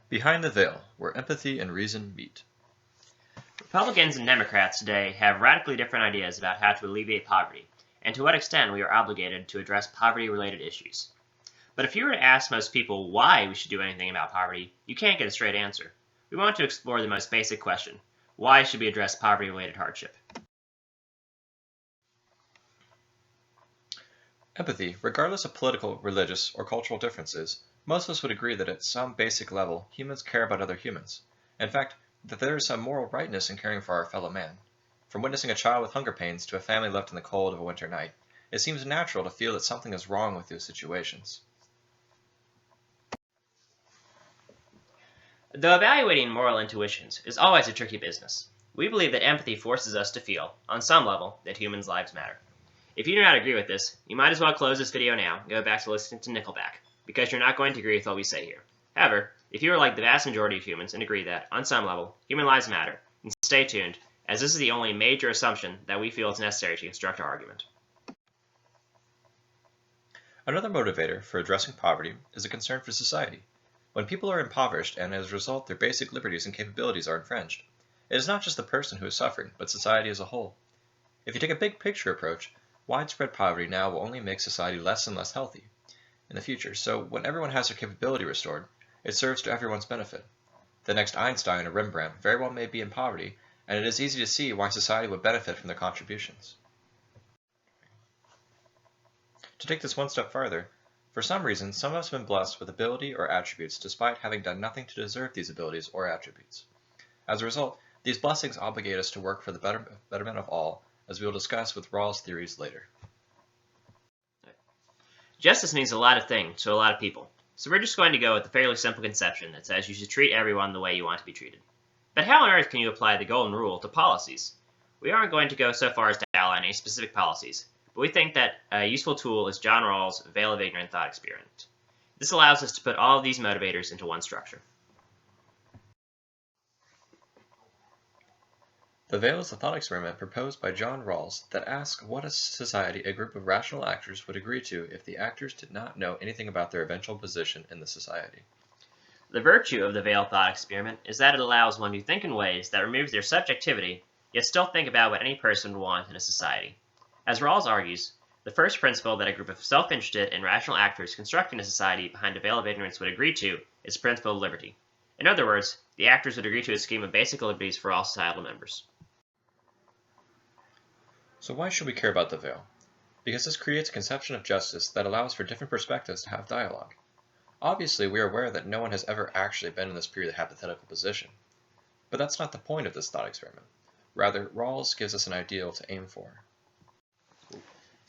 Behind the Veil, where empathy and reason meet. Republicans and Democrats today have radically different ideas about how to alleviate poverty, and to what extent we are obligated to address poverty-related issues. But if you were to ask most people why we should do anything about poverty, you can't get a straight answer. We want to explore the most basic question: why should we address poverty-related hardship? Empathy, regardless of political, religious, or cultural differences, most of us would agree that at some basic level, humans care about other humans. In fact, that there is some moral rightness in caring for our fellow man. From witnessing a child with hunger pains to a family left in the cold of a winter night, it seems natural to feel that something is wrong with those situations. Though evaluating moral intuitions is always a tricky business, we believe that empathy forces us to feel, on some level, that humans' lives matter. If you do not agree with this, you might as well close this video now and go back to listening to Nickelback, because you're not going to agree with what we say here. However, if you are like the vast majority of humans and agree that, on some level, human lives matter, then stay tuned, as this is the only major assumption that we feel is necessary to construct our argument. Another motivator for addressing poverty is a concern for society. When people are impoverished and as a result their basic liberties and capabilities are infringed, it is not just the person who is suffering, but society as a whole. If you take a big picture approach, widespread poverty now will only make society less and less healthy in the future, so when everyone has their capability restored, it serves to everyone's benefit. The next Einstein or Rembrandt very well may be in poverty, and it is easy to see why society would benefit from their contributions. To take this one step farther, for some reason, some of us have been blessed with ability or attributes despite having done nothing to deserve these abilities or attributes. As a result, these blessings obligate us to work for the betterment of all, as we will discuss with Rawls' theories later. Justice means a lot of things to a lot of people, so we're just going to go with a fairly simple conception that says you should treat everyone the way you want to be treated. But how on earth can you apply the golden rule to policies? We aren't going to go so far as to outline any specific policies, but we think that a useful tool is John Rawls' Veil of Ignorant thought experiment. This allows us to put all of these motivators into one structure. The Veil is a thought experiment proposed by John Rawls that asks what a society a group of rational actors would agree to if the actors did not know anything about their eventual position in the society. The virtue of the Veil thought experiment is that it allows one to think in ways that remove their subjectivity, yet still think about what any person would want in a society. As Rawls argues, the first principle that a group of self-interested and rational actors constructing a society behind a veil of ignorance would agree to is the principle of liberty. In other words, the actors would agree to a scheme of basic liberties for all societal members. So why should we care about the veil? Because this creates a conception of justice that allows for different perspectives to have dialogue. Obviously, we are aware that no one has ever actually been in this purely hypothetical position. But that's not the point of this thought experiment. Rather, Rawls gives us an ideal to aim for.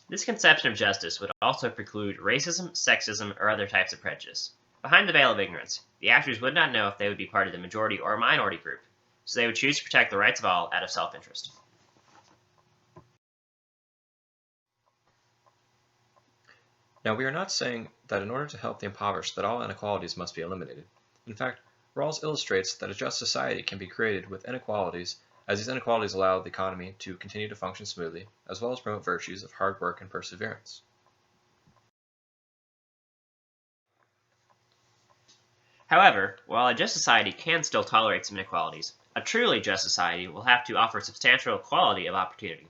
This conception of justice would also preclude racism, sexism, or other types of prejudice. Behind the veil of ignorance, the actors would not know if they would be part of the majority or minority group, so they would choose to protect the rights of all out of self-interest. Now, we are not saying that in order to help the impoverished that all inequalities must be eliminated. In fact, Rawls illustrates that a just society can be created with inequalities, as these inequalities allow the economy to continue to function smoothly, as well as promote virtues of hard work and perseverance. However, while a just society can still tolerate some inequalities, a truly just society will have to offer substantial equality of opportunity.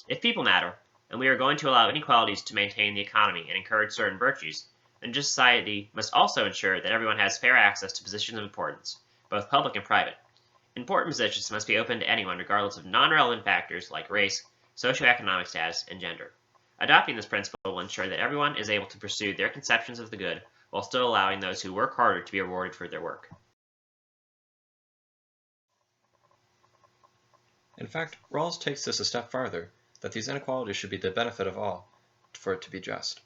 If people matter, and we are going to allow inequalities to maintain the economy and encourage certain virtues, then just society must also ensure that everyone has fair access to positions of importance, both public and private. Important positions must be open to anyone regardless of non-relevant factors like race, socioeconomic status, and gender. Adopting this principle will ensure that everyone is able to pursue their conceptions of the good while still allowing those who work harder to be rewarded for their work. In fact, Rawls takes this a step farther, that these inequalities should be the benefit of all, for it to be just.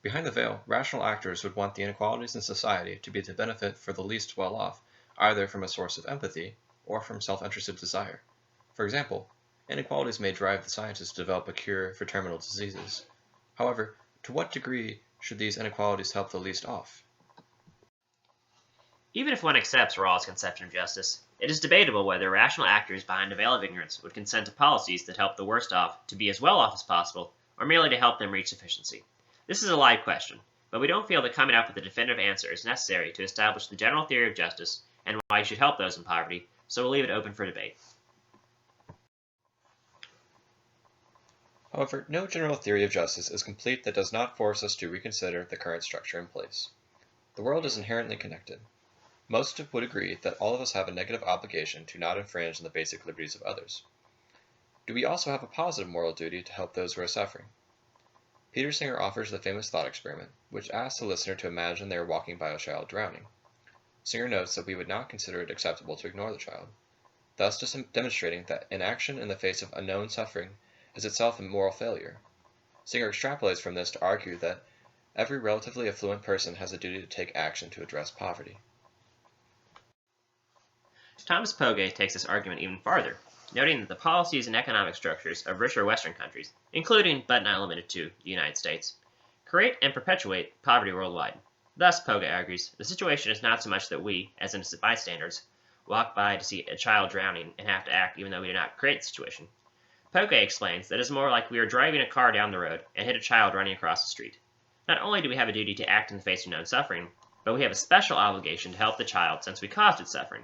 Behind the veil, rational actors would want the inequalities in society to be the benefit for the least well-off, either from a source of empathy or from self-interested desire. For example, inequalities may drive the scientists to develop a cure for terminal diseases. However, to what degree should these inequalities help the least off? Even if one accepts Rawls' conception of justice, it is debatable whether rational actors behind a veil of ignorance would consent to policies that help the worst off to be as well off as possible, or merely to help them reach sufficiency. This is a live question, but we don't feel that coming up with a definitive answer is necessary to establish the general theory of justice and why you should help those in poverty, so we'll leave it open for debate. However, no general theory of justice is complete that does not force us to reconsider the current structure in place. The world is inherently connected. Most would agree that all of us have a negative obligation to not infringe on the basic liberties of others. Do we also have a positive moral duty to help those who are suffering? Peter Singer offers the famous thought experiment, which asks the listener to imagine they are walking by a child drowning. Singer notes that we would not consider it acceptable to ignore the child, thus demonstrating that inaction in the face of unknown suffering is itself a moral failure. Singer extrapolates from this to argue that every relatively affluent person has a duty to take action to address poverty. Thomas Pogge takes this argument even farther, noting that the policies and economic structures of richer Western countries, including but not limited to the United States, create and perpetuate poverty worldwide. Thus, Pogge argues, the situation is not so much that we, as innocent bystanders, walk by to see a child drowning and have to act even though we did not create the situation. Pogge explains that it is more like we are driving a car down the road and hit a child running across the street. Not only do we have a duty to act in the face of known suffering, but we have a special obligation to help the child since we caused its suffering.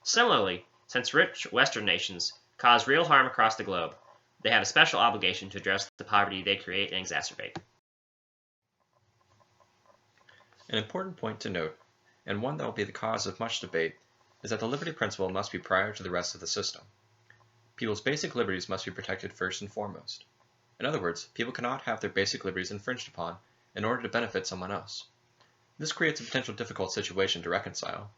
Similarly, since rich Western nations cause real harm across the globe, they have a special obligation to address the poverty they create and exacerbate. An important point to note, and one that will be the cause of much debate, is that the liberty principle must be prior to the rest of the system. People's basic liberties must be protected first and foremost. In other words, people cannot have their basic liberties infringed upon in order to benefit someone else. This creates a potential difficult situation to reconcile.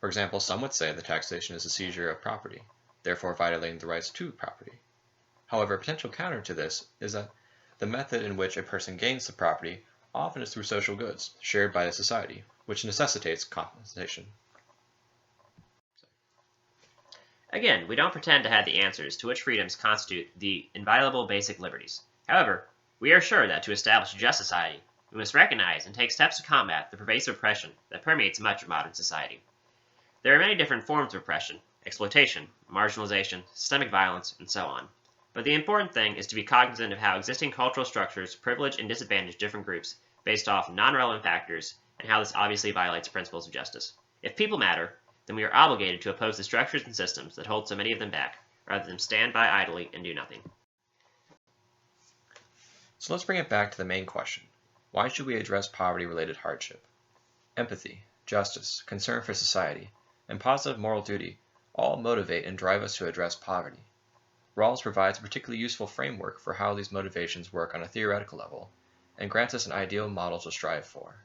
For example, some would say that taxation is a seizure of property, therefore violating the rights to property. However, a potential counter to this is that the method in which a person gains the property often is through social goods, shared by the society, which necessitates compensation. Again, we don't pretend to have the answers to which freedoms constitute the inviolable basic liberties. However, we are sure that to establish a just society, we must recognize and take steps to combat the pervasive oppression that permeates much of modern society. There are many different forms of oppression, exploitation, marginalization, systemic violence, and so on. But the important thing is to be cognizant of how existing cultural structures privilege and disadvantage different groups based off non-relevant factors, and how this obviously violates principles of justice. If people matter, then we are obligated to oppose the structures and systems that hold so many of them back, rather than stand by idly and do nothing. So let's bring it back to the main question. Why should we address poverty-related hardship? Empathy, justice, concern for society, and positive moral duty all motivate and drive us to address poverty. Rawls provides a particularly useful framework for how these motivations work on a theoretical level, and grants us an ideal model to strive for.